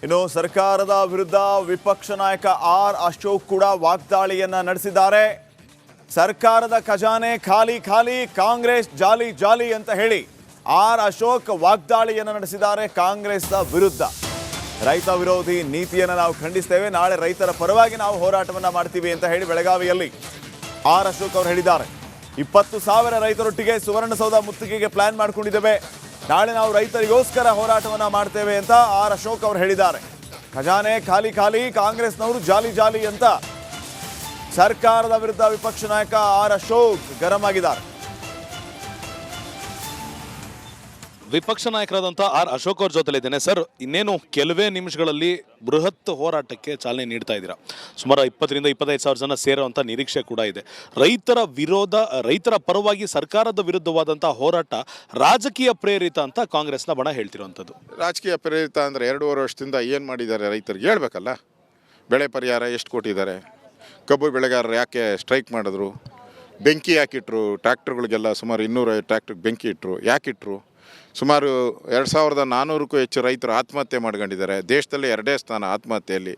ಇನ್ನು ಸರ್ಕಾರದ ವಿರುದ್ಧ ವಿಪಕ್ಷ ನಾಯಕ ಆರ್ ಅಶೋಕ್ ಕೂಡ ವಾಗ್ದಾಳಿಯನ್ನ ನಡೆಸಿದ್ದಾರೆ. ಸರ್ಕಾರದ ಖಜಾನೆ ಖಾಲಿ ಖಾಲಿ, ಕಾಂಗ್ರೆಸ್ ಜಾಲಿ ಜಾಲಿ ಅಂತ ಹೇಳಿ ಆರ್ ಅಶೋಕ್ ವಾಗ್ದಾಳಿಯನ್ನ ನಡೆಸಿದ್ದಾರೆ ಕಾಂಗ್ರೆಸ್ ವಿರುದ್ಧ. ರೈತ ವಿರೋಧಿ ನೀತಿಯನ್ನು ನಾವು ಖಂಡಿಸ್ತೇವೆ, ನಾಳೆ ರೈತರ ಪರವಾಗಿ ನಾವು ಹೋರಾಟವನ್ನ ಮಾಡ್ತೀವಿ ಅಂತ ಹೇಳಿ ಬೆಳಗಾವಿಯಲ್ಲಿ ಆರ್ ಅಶೋಕ್ ಅವರು ಹೇಳಿದ್ದಾರೆ. 20,000 ರೈತರೊಟ್ಟಿಗೆ ಸುವರ್ಣಸೌಧ ಮುತ್ತಿಗೆಗೆ ಪ್ಲಾನ್ ಮಾಡ್ಕೊಂಡಿದ್ದೇವೆ, ನಾಳೆ ನಾವು ರೈತರಿಗೋಸ್ಕರ ಹೋರಾಟವನ್ನ ಮಾಡ್ತೇವೆ ಅಂತ ಆರ್ ಅಶೋಕ್ ಅವರು ಹೇಳಿದ್ದಾರೆ. ಖಜಾನೆ ಖಾಲಿ ಖಾಲಿ, ಕಾಂಗ್ರೆಸ್ನವರು ಜಾಲಿ ಜಾಲಿ ಅಂತ ಸರ್ಕಾರದ ವಿರುದ್ಧ ವಿಪಕ್ಷ ನಾಯಕ ಆರ್ ಅಶೋಕ್ ಗರಂ ಆಗಿದ್ದಾರೆ. ವಿಪಕ್ಷ ನಾಯಕರಾದಂಥ ಆರ್ ಅಶೋಕ್ ಅವ್ರ ಜೊತೆಲಿದ್ದೇನೆ. ಸರ್, ಇನ್ನೇನು ಕೆಲವೇ ನಿಮಿಷಗಳಲ್ಲಿ ಬೃಹತ್ ಹೋರಾಟಕ್ಕೆ ಚಾಲನೆ ನೀಡ್ತಾ ಇದ್ದೀರಾ. ಸುಮಾರು 20,000 ರಿಂದ 25,000 ಜನ ಸೇರುವಂಥ ನಿರೀಕ್ಷೆ ಕೂಡ ಇದೆ. ರೈತರ ಪರವಾಗಿ ಸರ್ಕಾರದ ವಿರುದ್ಧವಾದಂಥ ಹೋರಾಟ ರಾಜಕೀಯ ಪ್ರೇರಿತ ಅಂತ ಕಾಂಗ್ರೆಸ್ನ ಬಣ ಹೇಳ್ತಿರುವಂಥದ್ದು. ರಾಜಕೀಯ ಪ್ರೇರಿತ ಅಂದರೆ 2.5 ವರ್ಷದಿಂದ ಏನು ಮಾಡಿದ್ದಾರೆ ರೈತರಿಗೆ ಹೇಳ್ಬೇಕಲ್ಲ. ಬೆಳೆ ಪರಿಹಾರ ಎಷ್ಟು ಕೊಟ್ಟಿದ್ದಾರೆ, ಕಬ್ಬು ಬೆಳೆಗಾರರು ಯಾಕೆ ಸ್ಟ್ರೈಕ್ ಮಾಡಿದ್ರು, ಬೆಂಕಿ ಯಾಕಿಟ್ರು, ಟ್ರ್ಯಾಕ್ಟರ್ಗಳಿಗೆಲ್ಲ ಸುಮಾರು 250 ಟ್ರ್ಯಾಕ್ಟರ್ಗೆ ಬೆಂಕಿ ಇಟ್ಟರು, ಯಾಕಿಟ್ರು, ಸುಮಾರು 2,400ಕ್ಕೂ ಹೆಚ್ಚು ರೈತರು ಆತ್ಮಹತ್ಯೆ ಮಾಡ್ಕೊಂಡಿದ್ದಾರೆ. ದೇಶದಲ್ಲಿ 2ನೇ ಸ್ಥಾನ ಆತ್ಮಹತ್ಯೆಯಲ್ಲಿ.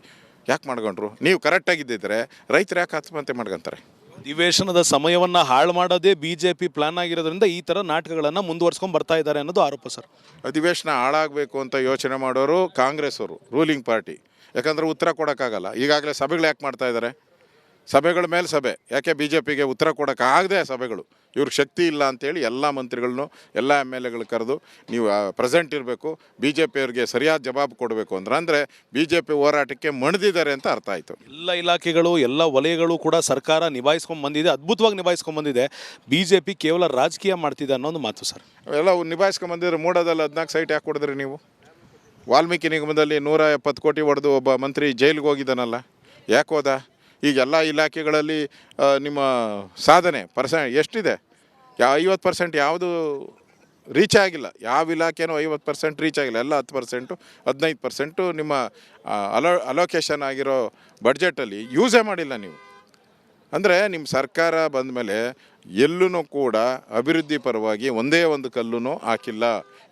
ಯಾಕೆ ಮಾಡ್ಕೊಂಡ್ರು? ನೀವು ಕರೆಕ್ಟಾಗಿದ್ದಿದ್ರೆ ರೈತರು ಯಾಕೆ ಆತ್ಮಹತ್ಯೆ ಮಾಡ್ಕೊತಾರೆ? ಅಧಿವೇಶನದ ಸಮಯವನ್ನು ಹಾಳು ಮಾಡೋದೇ BJP ಪ್ಲಾನ್ ಆಗಿರೋದ್ರಿಂದ ಈ ಥರ ನಾಟಕಗಳನ್ನು ಮುಂದುವರ್ಸ್ಕೊಂಡು ಬರ್ತಾ ಇದ್ದಾರೆ ಅನ್ನೋದು ಆರೋಪ ಸರ್. ಅಧಿವೇಶನ ಹಾಳಾಗಬೇಕು ಅಂತ ಯೋಚನೆ ಮಾಡೋರು ಕಾಂಗ್ರೆಸ್ ಅವರು, ರೂಲಿಂಗ್ ಪಾರ್ಟಿ. ಯಾಕಂದರೆ ಉತ್ತರ ಕೊಡೋಕ್ಕಾಗಲ್ಲ. ಈಗಾಗಲೇ ಸಭೆಗಳು ಯಾಕೆ ಮಾಡ್ತಾ ಇದ್ದಾರೆ? ಸಭೆಗಳ ಮೇಲೆ ಸಭೆ. ಯಾಕೆ BJPಗೆ ಉತ್ತರ ಕೊಡೋಕ್ಕಾಗದೆ ಸಭೆಗಳು? ಇವ್ರಿಗೆ ಶಕ್ತಿ ಇಲ್ಲ ಅಂತೇಳಿ ಎಲ್ಲ ಮಂತ್ರಿಗಳನ್ನು ಎಲ್ಲ MLAಗಳು ಕರೆದು ನೀವು ಪ್ರೆಸೆಂಟ್ ಇರಬೇಕು, BJPಯವ್ರಿಗೆ ಸರಿಯಾದ ಜವಾಬು ಕೊಡಬೇಕು ಅಂದರೆ BJP ಹೋರಾಟಕ್ಕೆ ಮಣಿದಿದ್ದಾರೆ ಅಂತ ಅರ್ಥ ಆಯಿತು. ಎಲ್ಲ ಇಲಾಖೆಗಳು, ಎಲ್ಲ ವಲಯಗಳು ಕೂಡ ಸರ್ಕಾರ ನಿಭಾಯಿಸ್ಕೊಂಡು ಬಂದಿದೆ, ಅದ್ಭುತವಾಗಿ ನಿಭಾಯಿಸ್ಕೊಂಡು ಬಂದಿದೆ. BJP ಕೇವಲ ರಾಜಕೀಯ ಮಾಡ್ತಿದೆ ಅನ್ನೋದು ಮಾತು ಸರ್. ಎಲ್ಲ ನಿಭಾಯಿಸ್ಕೊಂಡು ಬಂದಿದ್ರೆ ಮೂಡೋದಲ್ಲಿ 14 ಸೈಟ್ ಯಾಕೆ ಕೊಡಿದ್ರಿ ನೀವು? ವಾಲ್ಮೀಕಿ ನಿಗಮದಲ್ಲಿ 170 ಕೋಟಿ ಹೊಡೆದು ಒಬ್ಬ ಮಂತ್ರಿ ಜೈಲಿಗೆ ಹೋಗಿದ್ದಾನಲ್ಲ, ಯಾಕೆ ಹೋದ? ಈಗ ಎಲ್ಲ ಇಲಾಖೆಗಳಲ್ಲಿ ನಿಮ್ಮ ಸಾಧನೆ ಎಷ್ಟಿದೆ? 50% ಯಾವುದು ರೀಚ್ ಆಗಿಲ್ಲ. ಯಾವ ಇಲಾಖೆನೂ 50% ರೀಚ್ ಆಗಿಲ್ಲ. ಎಲ್ಲ 10%, 15% ನಿಮ್ಮ ಅಲೋಕೇಶನ್ ಆಗಿರೋ ಬಡ್ಜೆಟಲ್ಲಿ ಯೂಸೇ ಮಾಡಿಲ್ಲ ನೀವು. ಅಂದರೆ ನಿಮ್ಮ ಸರ್ಕಾರ ಬಂದ ಮೇಲೆ ಎಲ್ಲೂ ಕೂಡ ಅಭಿವೃದ್ಧಿ ಪರವಾಗಿ ಒಂದೇ ಒಂದು ಕಲ್ಲೂ ಹಾಕಿಲ್ಲ.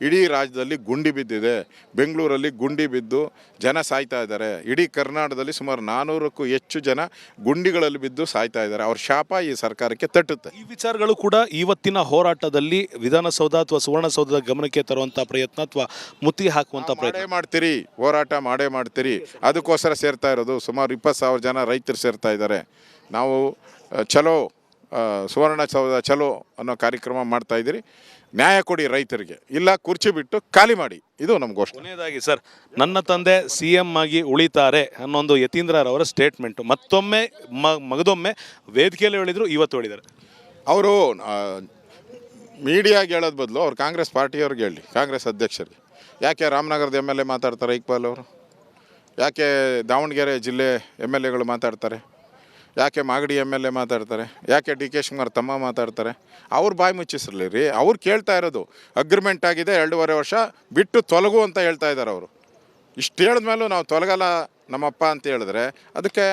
ಇಡೀ ರಾಜ್ಯದಲ್ಲಿ ಗುಂಡಿ ಬಿದ್ದಿದೆ. ಬೆಂಗಳೂರಲ್ಲಿ ಗುಂಡಿ ಬಿದ್ದು ಜನ ಸಾಯ್ತಾ ಇದ್ದಾರೆ. ಇಡೀ ಕರ್ನಾಟಕದಲ್ಲಿ ಸುಮಾರು 400ಕ್ಕೂ ಹೆಚ್ಚು ಜನ ಗುಂಡಿಗಳಲ್ಲಿ ಬಿದ್ದು ಸಾಯ್ತಾ ಇದ್ದಾರೆ. ಅವ್ರ ಶಾಪ ಈ ಸರ್ಕಾರಕ್ಕೆ ತಟ್ಟುತ್ತೆ. ಈ ವಿಚಾರಗಳು ಕೂಡ ಇವತ್ತಿನ ಹೋರಾಟದಲ್ಲಿ ವಿಧಾನಸೌಧ ಅಥವಾ ಸುವರ್ಣಸೌಧದ ಗಮನಕ್ಕೆ ತರುವಂಥ ಪ್ರಯತ್ನ ಅಥವಾ ಮುತ್ತಿಗೆ ಹಾಕುವಂಥ ಪ್ರಯತ್ನ ಮಾಡ್ತೀರಿ. ಹೋರಾಟ ಮಾಡೇ ಮಾಡ್ತೀರಿ. ಅದಕ್ಕೋಸ್ಕರ ಸೇರ್ತಾ ಇರೋದು. ಸುಮಾರು 20,000 ಜನ ರೈತರು ಸೇರ್ತಾ ಇದ್ದಾರೆ. ನಾವು ಚಲೋ ಸುವರ್ಣಸೌಧ ಚಲೋ ಅನ್ನೋ ಕಾರ್ಯಕ್ರಮ ಮಾಡ್ತಾಯಿದ್ದೀರಿ. ನ್ಯಾಯ ಕೊಡಿ ರೈತರಿಗೆ, ಇಲ್ಲ ಕುರ್ಚಿ ಬಿಟ್ಟು ಖಾಲಿ ಮಾಡಿ. ಇದು ನಮ್ಮ ಘೋಷಣೆ. ಕೊನೆಯದಾಗಿ ಸರ್, ನನ್ನ ತಂದೆ CM ಆಗಿ ಉಳಿತಾರೆ ಅನ್ನೊಂದು ಯತೀಂದ್ರರವರ ಸ್ಟೇಟ್ಮೆಂಟು ಮತ್ತೊಮ್ಮೆ ಮಗದೊಮ್ಮೆ ವೇದಿಕೆಯಲ್ಲಿ ಹೇಳಿದರು, ಇವತ್ತು ಹೇಳಿದ್ದಾರೆ. ಅವರು ಮೀಡಿಯಾಗೆ ಹೇಳೋದು ಬದಲು ಅವ್ರು ಕಾಂಗ್ರೆಸ್ ಪಾರ್ಟಿಯವ್ರಿಗೆ ಹೇಳಿ, ಕಾಂಗ್ರೆಸ್ ಅಧ್ಯಕ್ಷರಿಗೆ. ಯಾಕೆ ರಾಮನಗರದ MLA ಮಾತಾಡ್ತಾರೆ ಇಕ್ಬಾಲ್ ಅವರು? ಯಾಕೆ ದಾವಣಗೆರೆ ಜಿಲ್ಲೆ MLAಗಳು ಮಾತಾಡ್ತಾರೆ? ಯಾಕೆ ಮಾಗಡಿ MLA ಮಾತಾಡ್ತಾರೆ? ಯಾಕೆ DK ಶಿವಕುಮಾರ್ ತಮ್ಮ ಮಾತಾಡ್ತಾರೆ? ಅವ್ರು ಬಾಯಿ ಮುಚ್ಚಿಸಿರ್ಲಿ ರೀ. ಅವ್ರು ಕೇಳ್ತಾ ಇರೋದು ಅಗ್ರಿಮೆಂಟ್ ಆಗಿದೆ 2.5 ವರ್ಷ ಬಿಟ್ಟು ತೊಲಗು ಅಂತ ಹೇಳ್ತಾ ಇದ್ದಾರೆ ಅವರು. ಇಷ್ಟು ಹೇಳಿದ್ಮೇಲೂ ನಾವು ತೊಲಗಲ್ಲ ನಮ್ಮಪ್ಪ ಅಂತ ಹೇಳಿದ್ರೆ ಅದಕ್ಕೆ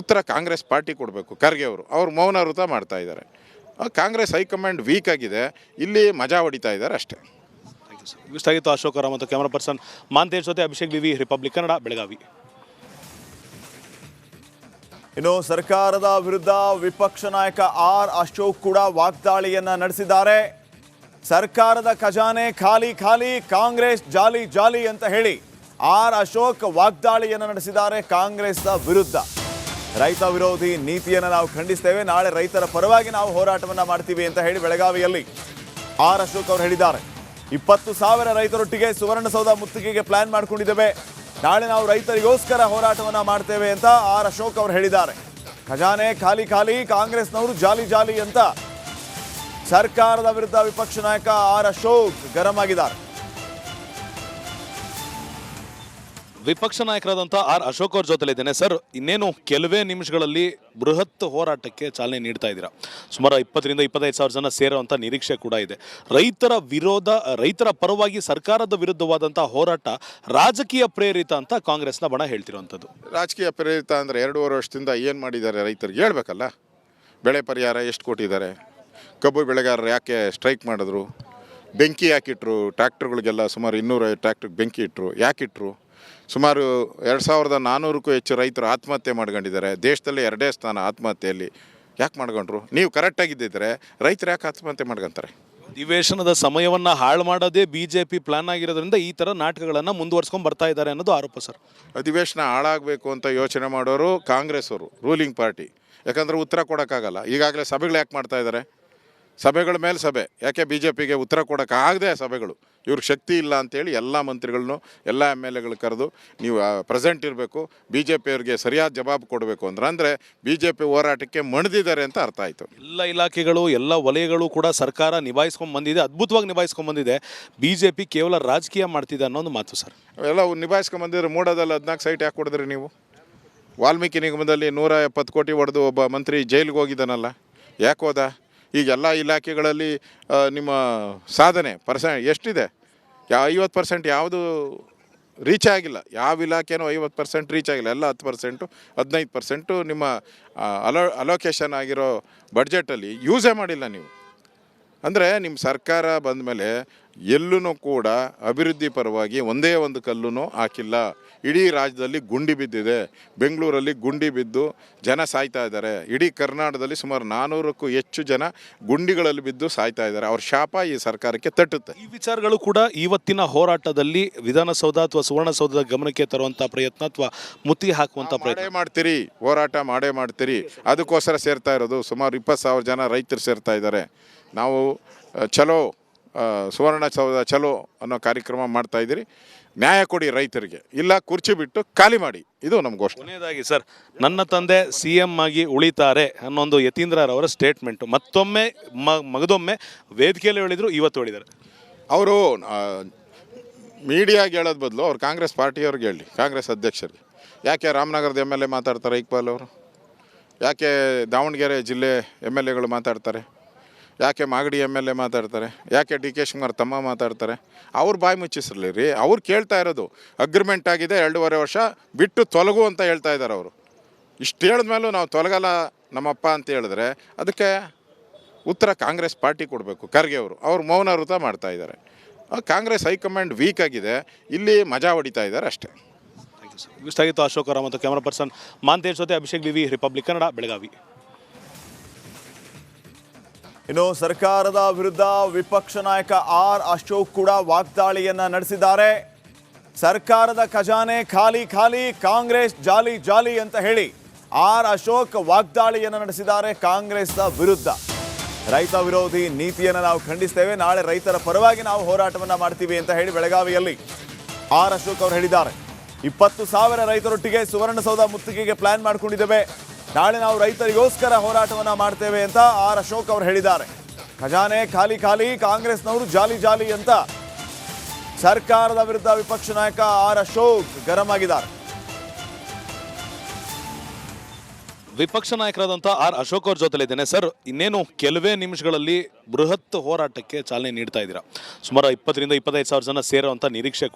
ಉತ್ತರ ಕಾಂಗ್ರೆಸ್ ಪಾರ್ಟಿ ಕೊಡಬೇಕು. ಖರ್ಗೆ ಅವರು ಮೌನ ವೃತ ಮಾಡ್ತಾ ಇದ್ದಾರೆ. ಕಾಂಗ್ರೆಸ್ ಹೈಕಮಾಂಡ್ ವೀಕ್ ಆಗಿದೆ, ಇಲ್ಲಿ ಮಜಾ ಹೊಡಿತಾ ಇದ್ದಾರೆ ಅಷ್ಟೇ. Thank you sir. ಇಷ್ಟಾಗಿತ್ತು ಅಶೋಕ್ ಅವರ ಮತ್ತು ಕ್ಯಾಮರಾ ಪರ್ಸನ್ ಮಾಂತೇಶ್ ಜೊತೆ ಅಭಿಷೇಕ್ BV, ರಿಪಬ್ಲಿಕ್ ಕನ್ನಡ, ಬೆಳಗಾವಿ. ಇನ್ನು ಸರ್ಕಾರದ ವಿರುದ್ಧ ವಿಪಕ್ಷ ನಾಯಕ ಆರ್ ಅಶೋಕ್ ಕೂಡ ವಾಗ್ದಾಳಿಯನ್ನ ನಡೆಸಿದ್ದಾರೆ. ಸರ್ಕಾರದ ಖಜಾನೆ ಖಾಲಿ ಖಾಲಿ, ಕಾಂಗ್ರೆಸ್ ಜಾಲಿ ಜಾಲಿ ಅಂತ ಹೇಳಿ ಆರ್ ಅಶೋಕ್ ವಾಗ್ದಾಳಿಯನ್ನ ನಡೆಸಿದ್ದಾರೆ ಕಾಂಗ್ರೆಸ್ ವಿರುದ್ಧ. ರೈತ ವಿರೋಧಿ ನೀತಿಯನ್ನು ನಾವು ಖಂಡಿಸ್ತೇವೆ, ನಾಳೆ ರೈತರ ಪರವಾಗಿ ನಾವು ಹೋರಾಟವನ್ನ ಮಾಡ್ತೀವಿ ಅಂತ ಹೇಳಿ ಬೆಳಗಾವಿಯಲ್ಲಿ ಆರ್ ಅಶೋಕ್ ಅವರು ಹೇಳಿದ್ದಾರೆ. 20,000 ರೈತರೊಟ್ಟಿಗೆ ಸುವರ್ಣಸೌಧ ಮುತ್ತಿಗೆಗೆ ಪ್ಲಾನ್ ಮಾಡ್ಕೊಂಡಿದ್ದೇವೆ, ನಾಳೆ ನಾವು ರೈತರಿಗೋಸ್ಕರ ಹೋರಾಟವನ್ನ ಮಾಡ್ತೇವೆ ಅಂತ ಆರ್ ಅಶೋಕ್ ಅವರು ಹೇಳಿದ್ದಾರೆ. ಖಜಾನೆ ಖಾಲಿ ಖಾಲಿ, ಕಾಂಗ್ರೆಸ್ನವರು ಜಾಲಿ ಜಾಲಿ ಅಂತ ಸರ್ಕಾರದ ವಿರುದ್ಧ ವಿಪಕ್ಷ ನಾಯಕ ಆರ್ ಅಶೋಕ್ ಗರಂ ಆಗಿದ್ದಾರೆ. ವಿಪಕ್ಷ ನಾಯಕರಾದಂಥ ಆರ್ ಅಶೋಕ್ ಅವ್ರ ಜೊತೆಲಿದ್ದೇನೆ. ಸರ್, ಇನ್ನೇನು ಕೆಲವೇ ನಿಮಿಷಗಳಲ್ಲಿ ಬೃಹತ್ ಹೋರಾಟಕ್ಕೆ ಚಾಲನೆ ನೀಡ್ತಾ ಇದ್ದೀರಾ. ಸುಮಾರು 20,000 ರಿಂದ 25,000 ಜನ ಸೇರುವಂಥ ನಿರೀಕ್ಷೆ ಕೂಡ ಇದೆ. ರೈತರ ಪರವಾಗಿ ಸರ್ಕಾರದ ವಿರುದ್ಧವಾದಂಥ ಹೋರಾಟ ರಾಜಕೀಯ ಪ್ರೇರಿತ ಅಂತ ಕಾಂಗ್ರೆಸ್ನ ಬಣ ಹೇಳ್ತಿರುವಂಥದ್ದು. ರಾಜಕೀಯ ಪ್ರೇರಿತ ಅಂದರೆ 2.5 ವರ್ಷದಿಂದ ಏನು ಮಾಡಿದ್ದಾರೆ ರೈತರಿಗೆ ಹೇಳ್ಬೇಕಲ್ಲ. ಬೆಳೆ ಪರಿಹಾರ ಎಷ್ಟು ಕೊಟ್ಟಿದ್ದಾರೆ, ಕಬ್ಬು ಬೆಳೆಗಾರರು ಯಾಕೆ ಸ್ಟ್ರೈಕ್ ಮಾಡಿದ್ರು, ಬೆಂಕಿ ಯಾಕಿಟ್ರು, ಟ್ರ್ಯಾಕ್ಟರ್ಗಳಿಗೆಲ್ಲ ಸುಮಾರು 250 ಟ್ರ್ಯಾಕ್ಟರ್ಗೆ ಬೆಂಕಿ ಇಟ್ಟರು, ಯಾಕಿಟ್ರು, ಸುಮಾರು 2400ಕ್ಕೂ ಹೆಚ್ಚು ರೈತರು ಆತ್ಮಹತ್ಯೆ ಮಾಡ್ಕೊಂಡಿದ್ದಾರೆ. ದೇಶದಲ್ಲಿ 2ನೇ ಸ್ಥಾನ ಆತ್ಮಹತ್ಯೆಯಲ್ಲಿ. ಯಾಕೆ ಮಾಡ್ಕೊಂಡ್ರು? ನೀವು ಕರೆಕ್ಟಾಗಿದ್ದಿದ್ರೆ ರೈತರು ಯಾಕೆ ಆತ್ಮಹತ್ಯೆ ಮಾಡ್ಕೊತಾರೆ? ಅಧಿವೇಶನದ ಸಮಯವನ್ನು ಹಾಳು ಮಾಡೋದೇ BJP ಪ್ಲಾನ್ ಆಗಿರೋದ್ರಿಂದ ಈ ಥರ ನಾಟಕಗಳನ್ನು ಮುಂದುವರ್ಸ್ಕೊಂಡು ಬರ್ತಾ ಇದ್ದಾರೆ ಅನ್ನೋದು ಆರೋಪ ಸರ್. ಅಧಿವೇಶನ ಹಾಳಾಗಬೇಕು ಅಂತ ಯೋಚನೆ ಮಾಡೋರು ಕಾಂಗ್ರೆಸ್ ಅವರು, ರೂಲಿಂಗ್ ಪಾರ್ಟಿ. ಯಾಕಂದರೆ ಉತ್ತರ ಕೊಡೋಕ್ಕಾಗಲ್ಲ. ಈಗಾಗಲೇ ಸಭೆಗಳು ಯಾಕೆ ಮಾಡ್ತಾ ಇದ್ದಾರೆ? ಸಭೆಗಳ ಮೇಲೆ ಸಭೆ. ಯಾಕೆ BJPಗೆ ಉತ್ತರ ಕೊಡೋಕ್ಕಾಗದೆ ಸಭೆಗಳು? ಇವ್ರಿಗೆ ಶಕ್ತಿ ಇಲ್ಲ ಅಂತೇಳಿ ಎಲ್ಲ ಮಂತ್ರಿಗಳನ್ನು ಎಲ್ಲ MLAಗಳು ಕರೆದು ನೀವು ಪ್ರೆಸೆಂಟ್ ಇರಬೇಕು, BJPಯವ್ರಿಗೆ ಸರಿಯಾದ ಜವಾಬು ಕೊಡಬೇಕು ಅಂದರೆ BJP ಹೋರಾಟಕ್ಕೆ ಮಣಿದಿದ್ದಾರೆ ಅಂತ ಅರ್ಥ ಆಯಿತು. ಎಲ್ಲ ಇಲಾಖೆಗಳು ಎಲ್ಲ ವಲಯಗಳು ಕೂಡ ಸರ್ಕಾರ ನಿಭಾಯಿಸ್ಕೊಂಡು ಬಂದಿದೆ, ಅದ್ಭುತವಾಗಿ ನಿಭಾಯಿಸ್ಕೊಂಡು ಬಂದಿದೆ. BJP ಕೇವಲ ರಾಜಕೀಯ ಮಾಡ್ತಿದೆ ಅನ್ನೋ ಒಂದು ಮಾತು ಸರ್. ಎಲ್ಲ ನಿಭಾಯಿಸ್ಕೊಂಡು ಬಂದಿದ್ರೆ ಮೂಡದಲ್ಲಿ 14 ಸೈಟ್ ಯಾಕೆ ಕೊಡಿದ್ರಿ ನೀವು? ವಾಲ್ಮೀಕಿ ನಿಗಮದಲ್ಲಿ 170 ಕೋಟಿ ಹೊಡೆದು ಒಬ್ಬ ಮಂತ್ರಿ ಜೈಲಿಗೆ ಹೋಗಿದ್ದಾನಲ್ಲ, ಯಾಕೆ ಹೋದ? ಈಗ ಎಲ್ಲ ಇಲಾಖೆಗಳಲ್ಲಿ ನಿಮ್ಮ ಸಾಧನೆ ಎಷ್ಟಿದೆ? 50% ಯಾವುದು ರೀಚ್ ಆಗಿಲ್ಲ. ಯಾವ ಇಲಾಖೆನೂ 50% ರೀಚ್ ಆಗಿಲ್ಲ. ಎಲ್ಲ 10%, 15% ನಿಮ್ಮ ಅಲೋಕೇಶನ್ ಆಗಿರೋ ಬಡ್ಜೆಟಲ್ಲಿ ಯೂಸೇ ಮಾಡಿಲ್ಲ ನೀವು. ಅಂದರೆ ನಿಮ್ಮ ಸರ್ಕಾರ ಬಂದ ಮೇಲೆ ಎಲ್ಲೂ ಕೂಡ ಅಭಿವೃದ್ಧಿ ಪರವಾಗಿ ಒಂದೇ ಒಂದು ಕಲ್ಲೂ ಹಾಕಿಲ್ಲ. ಇಡೀ ರಾಜ್ಯದಲ್ಲಿ ಗುಂಡಿ ಬಿದ್ದಿದೆ. ಬೆಂಗಳೂರಲ್ಲಿ ಗುಂಡಿ ಬಿದ್ದು ಜನ ಸಾಯ್ತಾ ಇದ್ದಾರೆ. ಇಡೀ ಕರ್ನಾಟಕದಲ್ಲಿ ಸುಮಾರು 400ಕ್ಕೂ ಹೆಚ್ಚು ಜನ ಗುಂಡಿಗಳಲ್ಲಿ ಬಿದ್ದು ಸಾಯ್ತಾ ಇದ್ದಾರೆ. ಅವ್ರ ಶಾಪ ಈ ಸರ್ಕಾರಕ್ಕೆ ತಟ್ಟುತ್ತೆ. ಈ ವಿಚಾರಗಳು ಕೂಡ ಇವತ್ತಿನ ಹೋರಾಟದಲ್ಲಿ ವಿಧಾನಸೌಧ ಅಥವಾ ಸುವರ್ಣಸೌಧದ ಗಮನಕ್ಕೆ ತರುವಂಥ ಪ್ರಯತ್ನ ಅಥವಾ ಮುತ್ತಿ ಹಾಕುವಂಥ ಪ್ರಯತ್ನ ಮಾಡ್ತೀರಿ. ಹೋರಾಟ ಮಾಡೇ ಮಾಡ್ತೀರಿ. ಅದಕ್ಕೋಸ್ಕರ ಸೇರ್ತಾ ಇರೋದು ಸುಮಾರು 20,000 ಜನ ರೈತರು ಸೇರ್ತಾ ಇದ್ದಾರೆ. ನಾವು ಚಲೋ ಸುವರ್ಣಸೌಧ ಚಲೋ ಅನ್ನೋ ಕಾರ್ಯಕ್ರಮ ಮಾಡ್ತಾಯಿದ್ದೀರಿ. ನ್ಯಾಯ ಕೊಡಿ ರೈತರಿಗೆ, ಇಲ್ಲ ಕುರ್ಚಿ ಬಿಟ್ಟು ಖಾಲಿ ಮಾಡಿ. ಇದು ನಮ್ಮ ಘೋಷಣೆ. ಕೊನೆಯದಾಗಿ ಸರ್, ನನ್ನ ತಂದೆ CM ಆಗಿ ಉಳಿತಾರೆ ಅನ್ನೊಂದು ಯತೀಂದ್ರರವರ ಸ್ಟೇಟ್ಮೆಂಟು ಮತ್ತೊಮ್ಮೆ ಮಗದೊಮ್ಮೆ ವೇದಿಕೆಯಲ್ಲಿ ಹೇಳಿದರು, ಇವತ್ತು ಹೇಳಿದ್ದಾರೆ. ಅವರು ಮೀಡಿಯಾಗೆ ಹೇಳೋದು ಬದಲು ಅವ್ರು ಕಾಂಗ್ರೆಸ್ ಪಾರ್ಟಿಯವ್ರಿಗೆ ಹೇಳಿ, ಕಾಂಗ್ರೆಸ್ ಅಧ್ಯಕ್ಷರಿಗೆ. ಯಾಕೆ ರಾಮನಗರದ MLA ಮಾತಾಡ್ತಾರೆ ಇಕ್ಬಾಲ್ ಅವರು? ಯಾಕೆ ದಾವಣಗೆರೆ ಜಿಲ್ಲೆ MLAಗಳು ಮಾತಾಡ್ತಾರೆ? ಯಾಕೆ ಮಾಗಡಿ MLA ಮಾತಾಡ್ತಾರೆ? ಯಾಕೆ DK ಶಿವಕುಮಾರ್ ತಮ್ಮ ಮಾತಾಡ್ತಾರೆ? ಅವ್ರ ಬಾಯಿ ಮುಚ್ಚಿಸಿರಲಿ ರೀ. ಅವ್ರು ಕೇಳ್ತಾ ಇರೋದು ಅಗ್ರಿಮೆಂಟ್ ಆಗಿದೆ 2.5 ವರ್ಷ ಬಿಟ್ಟು ತೊಲಗು ಅಂತ ಹೇಳ್ತಾ ಇದ್ದಾರೆ ಅವರು. ಇಷ್ಟು ಹೇಳಿದ್ಮೇಲೂ ನಾವು ತೊಲಗಲ್ಲ ನಮ್ಮಪ್ಪ ಅಂತ ಹೇಳಿದ್ರೆ ಅದಕ್ಕೆ ಉತ್ತರ ಕಾಂಗ್ರೆಸ್ ಪಾರ್ಟಿ ಕೊಡಬೇಕು. ಖರ್ಗೆ ಅವರು ಮೌನ ವೃತ ಮಾಡ್ತಾ ಇದ್ದಾರೆ. ಕಾಂಗ್ರೆಸ್ ಹೈಕಮಾಂಡ್ ವೀಕ್ ಆಗಿದೆ. ಇಲ್ಲಿ ಮಜಾ ಹೊಡಿತಾ ಇದ್ದಾರೆ ಅಷ್ಟೇ. Thank you sir. ಇಷ್ಟಾಗಿತ್ತು ಅಶೋಕ್ ಅವರ ಮತ್ತು ಕ್ಯಾಮರಾ ಪರ್ಸನ್ ಮಾಂತೇಶ್ ಜೊತೆ ಅಭಿಷೇಕ್ BV, ರಿಪಬ್ಲಿಕ್ ಕನ್ನಡ, ಬೆಳಗಾವಿ. ಇನ್ನು ಸರ್ಕಾರದ ವಿರುದ್ಧ ವಿಪಕ್ಷ ನಾಯಕ ಆರ್ ಅಶೋಕ್ ಕೂಡ ವಾಗ್ದಾಳಿಯನ್ನ ನಡೆಸಿದ್ದಾರೆ. ಸರ್ಕಾರದ ಖಜಾನೆ ಖಾಲಿ ಖಾಲಿ, ಕಾಂಗ್ರೆಸ್ ಜಾಲಿ ಜಾಲಿ ಅಂತ ಹೇಳಿ ಆರ್ ಅಶೋಕ್ ವಾಗ್ದಾಳಿಯನ್ನ ನಡೆಸಿದ್ದಾರೆ ಕಾಂಗ್ರೆಸ್ನ ವಿರುದ್ಧ. ರೈತ ವಿರೋಧಿ ನೀತಿಯನ್ನು ನಾವು ಖಂಡಿಸ್ತೇವೆ, ನಾಳೆ ರೈತರ ಪರವಾಗಿ ನಾವು ಹೋರಾಟವನ್ನ ಮಾಡ್ತೀವಿ ಅಂತ ಹೇಳಿ ಬೆಳಗಾವಿಯಲ್ಲಿ ಆರ್ ಅಶೋಕ್ ಅವರು ಹೇಳಿದ್ದಾರೆ. 20,000 ರೈತರೊಟ್ಟಿಗೆ ಸುವರ್ಣಸೌಧ ಮುತ್ತಿಗೆಗೆ ಪ್ಲಾನ್ ಮಾಡ್ಕೊಂಡಿದ್ದೇವೆ, ನಾಳೆ ನಾವು ರೈತರಿಗೋಸ್ಕರ ಹೋರಾಟವನ್ನ ಮಾಡ್ತೇವೆ ಅಂತ ಆರ್ ಅಶೋಕ್ ಅವರು ಹೇಳಿದ್ದಾರೆ. ಖಜಾನೆ ಖಾಲಿ ಖಾಲಿ, ಕಾಂಗ್ರೆಸ್ನವರು ಜಾಲಿ ಜಾಲಿ ಅಂತ ಸರ್ಕಾರದ ವಿರುದ್ಧ ವಿಪಕ್ಷ ನಾಯಕ ಆರ್ ಅಶೋಕ್ ಗರಂ ಆಗಿದ್ದಾರೆ. ವಿಪಕ್ಷ ನಾಯಕರಾದಂಥ ಆರ್ ಅಶೋಕ್ ಅವ್ರ ಜೊತೆಲಿದ್ದೇನೆ. ಸರ್, ಇನ್ನೇನು ಕೆಲವೇ ನಿಮಿಷಗಳಲ್ಲಿ ಬೃಹತ್ ಹೋರಾಟಕ್ಕೆ ಚಾಲನೆ ನೀಡ್ತಾ ಇದ್ದೀರಾ. ಸುಮಾರು 20,000 ರಿಂದ 25,000 ಜನ ಸೇರುವಂಥ ನಿರೀಕ್ಷೆ ಕೂಡ